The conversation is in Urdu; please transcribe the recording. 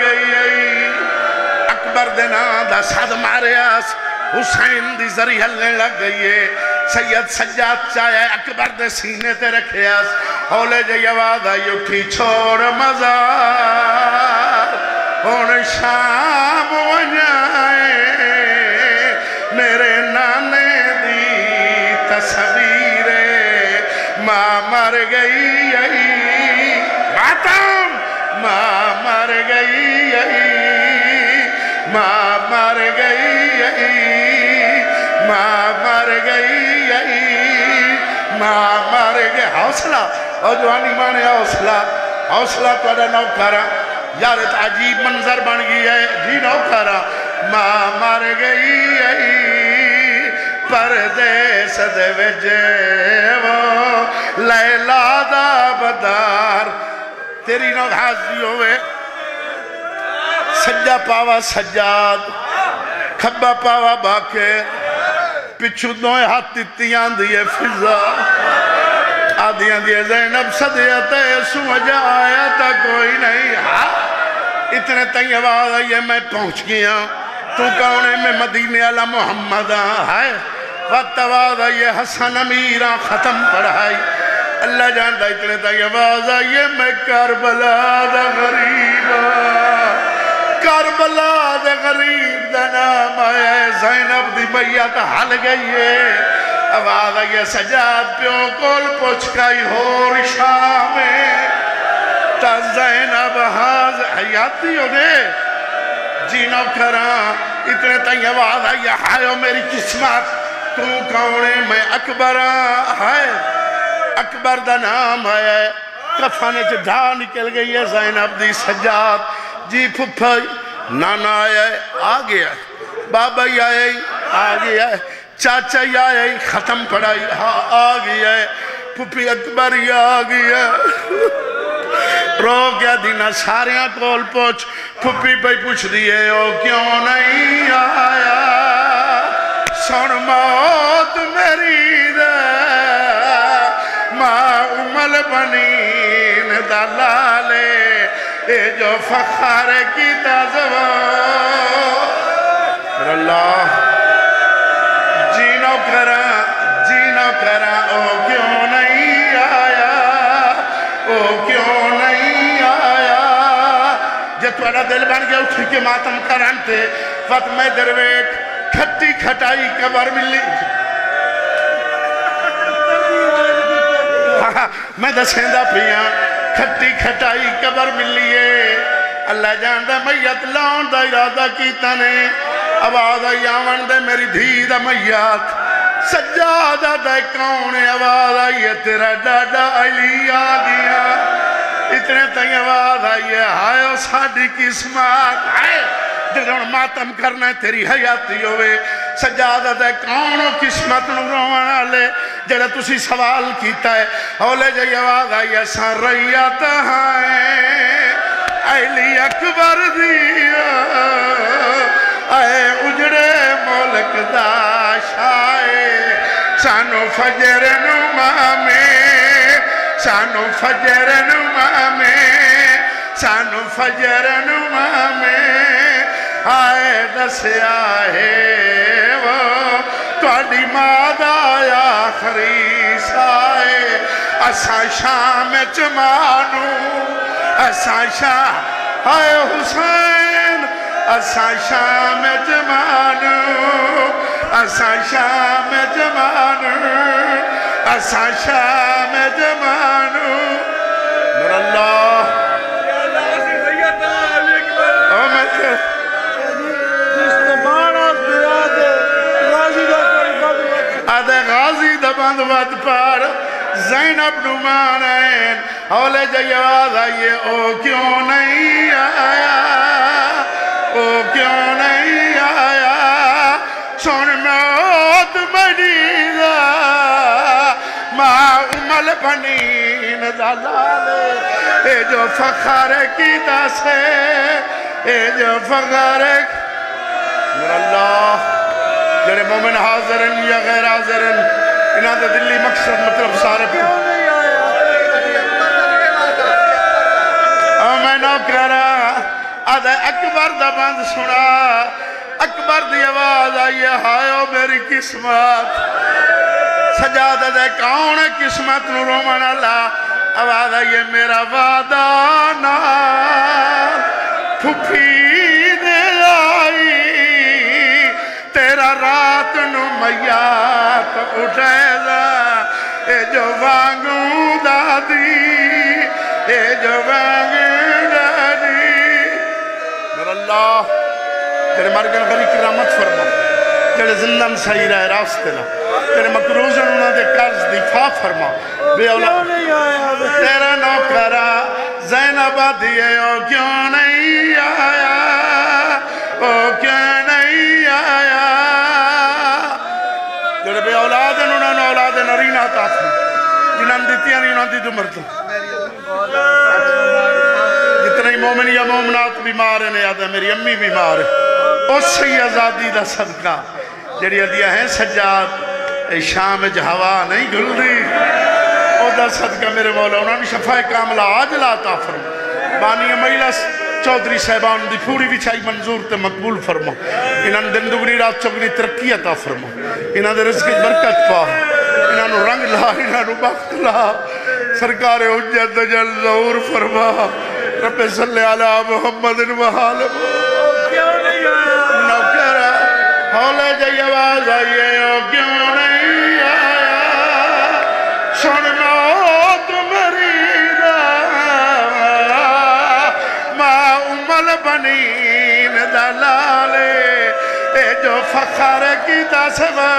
گئی اکبر دینا دا صد ماریاس حسین دی ذریع ہلنے لگ گئی سید سجاد چاہے اکبر دے سینے تے رکھیاس ہولے جے آواز آئی اٹھی چھوڑ مزار ہون شام ونجائے میرے نانے دی تصویر ماں مر گئی ماتم ماں مر گئی ماں مر گئی ماں مر گئی ماں مر گئی حوصلہ اور جوانی مانے حوصلہ توڑا نوکارا یار ایت عجیب منظر بن گئی ہے جی نوکارا ماں مر گئی پردیس دے وجے وہ لیلہ دا بدار تیری نو حاضری ہوئے سجا پاوا سجاد کھبا پاوا باکر پچھو دوئے ہاتھ تیتیاں دیئے فضا آدھیاں دیئے زینب صدیت ایسو وجہ آیا تا کوئی نہیں اتنے تین آواز آئیے میں پہنچ گیا تو کاؤنے میں مدینے علی محمد آئے وقت آواز آئیے حسن امیرہ ختم پڑھائی اللہ جانتا اتنے تین آواز آئیے میں کربلا دا غریبا کربلا دے غریب دا نام آئے زینب دی بیعت حل گئی ہے آواز آئیے سجاد پیو کول پوچھکائی ہو رشامے تا زینب حاضر حیاتی ہو دے جینو کراں اتنے تائیں آواز آئیے ہائیو میری قسمت تو کونے میں اکبر آئے اکبر دا نام آئے کفانے چھ دھا نکل گئی ہے زینب دی سجاد جی پھپھائی نانا آئے آگے آئے بابا آئے آگے چاچا آئے ختم پڑھائی آگے آئے پھپھی اکبر آگے رو گیا دینا ساریاں کول پوچھ پھپھی پہ پوچھ دیئے او کیوں نہیں آیا سن موت میری دے ماں امل بنین دلالے اے جو فخر کی تازوہ اللہ جینو کرا او کیوں نہیں آیا او کیوں نہیں آیا جے توڑا دل بن گیا اٹھ کے ماتم کرانتے وقت میں درویٹ کھٹی کھٹائی قبر ملی میں دسیندہ پیا کھٹی کھٹائی قبر ملیے اللہ جاندہ میت لاؤن دا ارادہ کیتا نے آواز آیاون دے میری دھی دا میت سجادہ دے کونے آواز آئیے تیرا ڈاڈا علی آگیا اتنے تائیں آواز آئیے ہائیو ساڑی قسمت آئے جنہوں ماتم کرنا ہے تیری حیاتی ہوئے سجادہ دے کونوں قسمت نگرونا لے جنہ تسی سوال کیتا ہے اولے جائی آواز آئیے سان ریات ہائیں علی اکبر دیا اے اجڑے ملک دا شائے سانو فجر نما میں سانو فجر نما میں سانو فجر نما میں آئے دسیا ہے وہ توڑی مادہ آخری سائے اساں شام چمانو اساں شام آئے حسین اساں شام جمانو اساں شام جمانو اساں شام جمانو نور اللہ آدھے غازی دا بند وقت پر زینب نمانین اولے جائی آواز آئیے او کیوں نہیں آیا او کیوں نہیں آیا سن موت مریضا ماں امل بنین دلالے اے جو فخر کی دسے اے جو فخر نور اللہ جڑے مومن حاضرن یا غیر حاضرن انہاں دے دلی مقصد مطلب سارے پہ میں نو کرا آدھے اکبر دا بند سنا اکبر دی آواز آئی ہے ہائے او میری قسمت سجاد دے کون قسمت نو رومن اللہ آواز آئی ہے میرا وعدہ نا پھپھی دے آئی تیرا رات نو میات اٹھے دا اے جو وانگوں دادی اے جو وانگوں دادی میرا اللہ تیرے مرگن بری کرامت فرما تیرے زندن صحیح رہے راستے نا تیرے مکروزن انہوں دے قرض دفاع فرما بے اولاد تیرا نوکرہ زینب دیئے او کیوں نہیں آیا او کیوں نہیں آیا تیرے بے اولاد انہوں نے اولاد نرین آتا جنہاں دیتیاں نہیں انہوں دی دو مرتو جتنے مومن یا مومنات بیمار ہیں یاد ہے میری امی بیمار ہے اس سے آزادی دا صدقہ جڑی دیا ہے سجاد شام جہوا نہیں گل دی او دا صدقہ میرے مولا انہوں نے شفاء کاملہ آج لاتا فرما بانی امیلہ چودری صاحبان دی پوری بچائی منظور تے مقبول فرما انہوں نے دن دگنی رات چگنی ترقی عطا فرما انہوں نے رزق برکت پا انہوں نے رنگ لا انہوں نے بخت لا سرکار حجت جل ظہور فرما رب صلی علی محمد وآلہ نوکرہ ہولے جائی آواز آئیے او کیوں نہیں آیا سننا تمہریدہ ما امال بنین دلالے اے جو فخر کی دسوہ